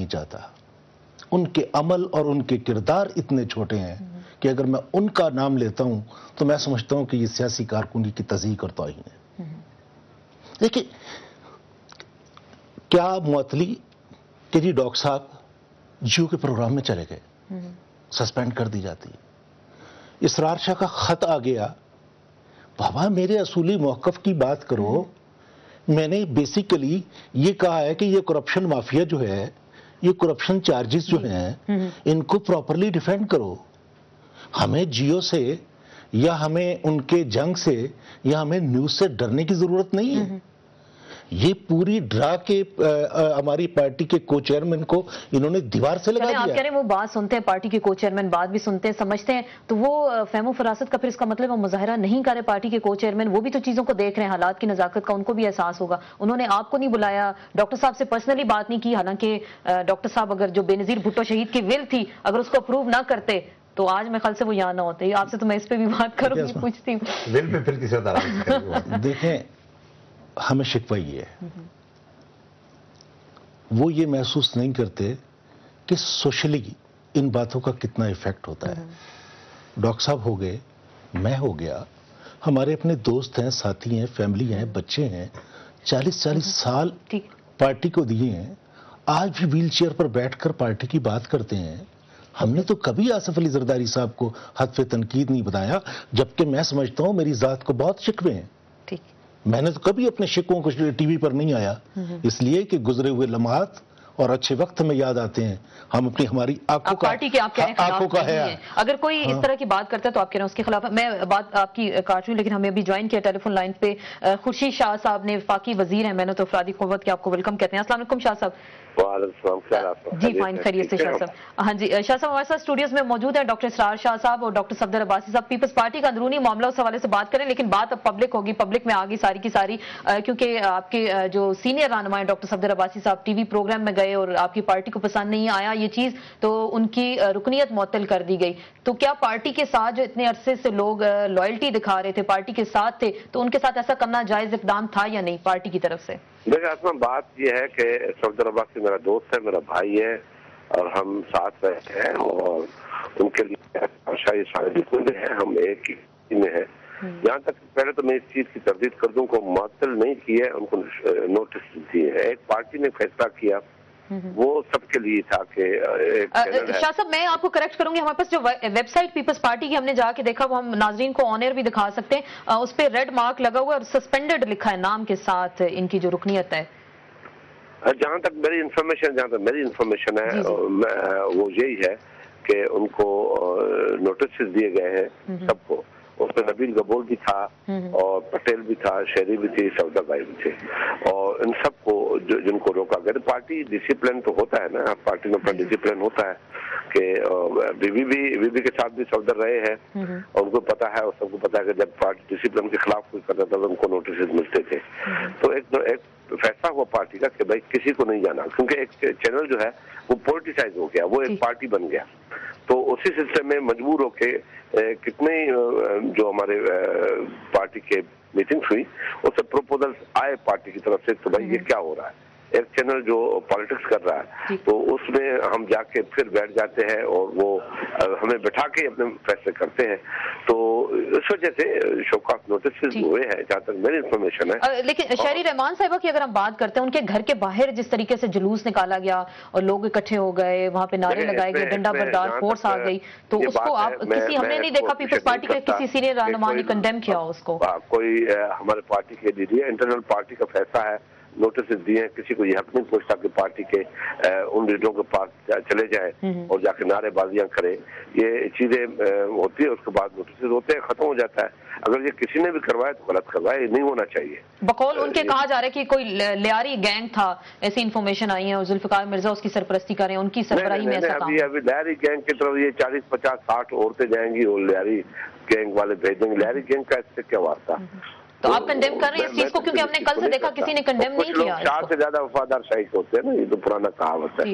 نہیں چاہتا. ان کے عمل اور ان کے کردار اتنے چھوٹے ہیں کہ اگر میں ان کا نام لیتا ہوں تو میں سمجھتا ہوں کہ یہ سیاسی کارکنی کی تضحیق اور توہین ہے. دیکھیں کیا معطلی کہ جی ڈاکٹر صاحب جیو کے پروگرام میں چلے گئے, سسپینڈ کر دی جاتی ہے. اسرار شاہ کا خط آ گیا, بابا میرے اصولی موقف کی بات کرو. میں نے بیسیکلی یہ کہا ہے کہ یہ کرپشن مافیا جو ہے, یہ کرپشن چارجز جو ہیں ان کو پراپرلی ڈیفینڈ کرو. ہمیں جیو سے یا ہمیں ان کے جنگ سے یا ہمیں نیوز سے ڈرنے کی ضرورت نہیں ہے. یہ پوری ڈرا کے ہماری پارٹی کے کو چیئرمین کو انہوں نے دیوار سے لگا دیا. آپ کہہ رہے ہیں وہ بات سنتے ہیں, پارٹی کے کو چیئرمین بات بھی سنتے ہیں, سمجھتے ہیں, تو وہ فہم و فراست کا پھر اس کا مطلب وہ مظاہرہ نہیں کر رہے پارٹی کے کو چیئرمین. وہ بھی تو چیزوں کو دیکھ رہے ہیں, حالات کی نزاکت کا ان کو بھی احساس ہوگا. انہوں نے آپ کو نہیں بلایا, ڈاکٹر صاحب سے پرسنلی بات نہیں کی, حالانکہ ڈاکٹر صاحب اگر جو بے نظیر بھٹو شہید کی ول تھی اگر اس کو اپروو نہ کرتے تو آج میں خیال سے وہ یہاں نہ ہوتے. آپ سے تو میں اس پہ بھی بات کروں گی, پوچھتی ہوں ول پہ پھر کسی طرح. دیکھیں ہمیں شکوہ یہ ہے, وہ یہ محسوس نہیں کرتے کہ سوشلی ان باتوں کا کتنا ایفیکٹ ہوتا ہے. ڈاکٹر صاحب ہو گئے, میں ہو گیا, ہمارے اپنے دوست ہیں, ساتھی ہیں, فیملی ہیں, بچے ہیں, 40 سال پارٹی کو دیے ہیں, آج بھی ویل چیئر پر بیٹھ کر پارٹی کی بات کرتے ہیں. ہم نے تو کبھی آصف علی زرداری صاحب کو حذف تنقید نہیں بتایا, جبکہ میں سمجھتا ہوں میری ذات کو بہت شکوے ہیں. میں نے تو کبھی اپنے شکووں کو ٹی وی پر نہیں آیا, اس لیے کہ گزرے ہوئے لمحات اور اچھے وقت میں یاد آتے ہیں. ہم اپنی ہماری آنکھوں کا ہے. اگر کوئی اس طرح کی بات کرتا ہے تو آپ کہہ رہے ہیں اس کے خلاف. میں بات آپ کی کاٹ رہی ہوں, لیکن ہمیں ابھی جوائن کیا ٹیلی فون لائن پہ خورشید شاہ صاحب نے, وفاقی وزیر ہیں محنت و افرادی قوت کے, آپ کو ویلکم کہتے ہیں. السلام علیکم شاہ صاحب. وعلیکم السلام. جی فائن, خیریت سے شاہ صاحب. ہاں جی شاہ صاحب ہمارے ساتھ اسٹوڈیوز میں موجود ہیں ڈاکٹر اسرار شاہ صاحب اور ڈاکٹر صفدر عباسی صاحب. پیپلز پارٹی کا اندرونی معاملہ اس حوالے سے بات کریں, لیکن بات اب پبلک ہوگی, پبلک میں آگی ساری کی ساری, کیونکہ آپ کے جو سینئر رہنما ہیں ڈاکٹر صفدر عباسی صاحب ٹی وی پروگرام میں گئے اور آپ کی پارٹی کو پسند نہیں آیا یہ چیز, تو ان کی رکنیت معطل کر دی گئی. تو کیا پارٹی کے ساتھ جو اتنے عرصے سے لوگ لائلٹی دکھا رہے تھے, پارٹی کے ساتھ تھے, تو ان کے ساتھ ایسا کرنا جائز اقدام تھا یا نہیں پارٹی کی طرف سے؟ دیکھیں اصلا بات یہ ہے کہ صفدر عباسی میرا دوست ہے, میرا بھائی ہے, اور ہم ساتھ رہتے ہیں, اور ان کے لیے شاہی سارے ہیں, ہم ایک ہی میں ہیں. یہاں تک پہلے تو میں اس چیز کی تردید کر دوں کو معطل نہیں کی ہے, ان کو نوٹس دیے ہیں. ایک پارٹی نے فیصلہ کیا, وہ سب کے لیے تھا کہ شاہ صاحب میں آپ کو کریکٹ کروں گی, ہمارے پاس جو ویب سائٹ پیپلز پارٹی کی ہم نے جا کے دیکھا, وہ ہم ناظرین کو آن ایئر بھی دکھا سکتے ہیں, اس پہ ریڈ مارک لگا ہوا ہے اور سسپینڈڈ لکھا ہے نام کے ساتھ ان کی جو رکنیت ہے. جہاں تک میری انفارمیشن ہے وہ یہی ہے کہ ان کو نوٹسز دیے گئے ہیں سب کو. اس میں نبیل گبول بھی تھا, اور پٹیل بھی تھا, شہری بھی تھی, صفدر بھائی بھی تھے, اور ان سب کو جن کو روکا گیا. پارٹی ڈسپلن تو ہوتا ہے نا, پارٹی میں اپنا ڈسپلن ہوتا ہے کہ بی بی کے ساتھ بھی صفدر رہے ہیں, اور ان کو پتا ہے, اور سب کو پتا ہے کہ جب پارٹی ڈسپلن کے خلاف کوئی کرتا تھا تو ان کو نوٹسز ملتے تھے. تو ایک فیصلہ ہوا پارٹی کا کہ بھائی کسی کو نہیں جانا, کیونکہ ایک چینل جو ہے وہ پولیٹیسائز ہو گیا, وہ ایک پارٹی بن گیا. تو اسی سلسلے میں مجبور ہو کے کتنے جو ہمارے پارٹی کے میٹنگز ہوئی, اس سے پروپوزلز آئے پارٹی کی طرف سے, تو بھائی یہ کیا ہو رہا ہے, ایک چینل جو پالیٹکس کر رہا ہے, تو اس میں ہم جا کے پھر بیٹھ جاتے ہیں اور وہ ہمیں بٹھا کے اپنے فیصلے کرتے ہیں. تو اس وجہ سے شوکاس نوٹسز ہوئے ہیں جہاں تک میری انفارمیشن ہے. لیکن شہری رحمان صاحبہ کی اگر ہم بات کرتے ہیں, ان کے گھر کے باہر جس طریقے سے جلوس نکالا گیا اور لوگ اکٹھے ہو گئے, وہاں پہ نعرے لگائے گئے, ڈنڈا بردار فورس آ گئی, تو اس کو آپ کسی, ہم نے نہیں دیکھا پیپلز پارٹی کے کسی سینئر رہنما نے کنڈیم کیا اس کو. کوئی ہمارے پارٹی کے لیے انٹرنل پارٹی کا فیصلہ ہے, نوٹسز دیے ہیں, کسی کو یہ حق نہیں پوچھتا کہ پارٹی کے ان لیڈروں کے پاس چلے جائیں اور جا کے نعرے بازیاں کریں. یہ چیزیں ہوتی ہے, اس کے بعد نوٹسز ہوتے ہیں, ختم ہو جاتا ہے. اگر یہ کسی نے بھی کروائے تو غلط کروائے, یہ نہیں ہونا چاہیے. بقول ان کے کہا جا رہا ہے کہ کوئی لیاری گینگ تھا, ایسی انفارمیشن آئی ہے, اور ذوالفقار مرزا اس کی سرپرستی کر رہے ہیں, ان کی سربراہی میں ایسا کام. ابھی لیاری گینگ کی طرف یہ 40 50 60 عورتیں جائیں گی اور لیاری گینگ والے بھیج دیں گے. لیاری گینگ کا اس سے کیا واسطہ؟ تو آپ کنڈیم کر رہے ہیں اس چیز کو, کیونکہ ہم نے کل سے دیکھا کسی نے کنڈیم نہیں کیا. شاہ سے زیادہ وفادار شاہی ہوتے ہیں نا, یہ تو پرانا کہاوت ہے.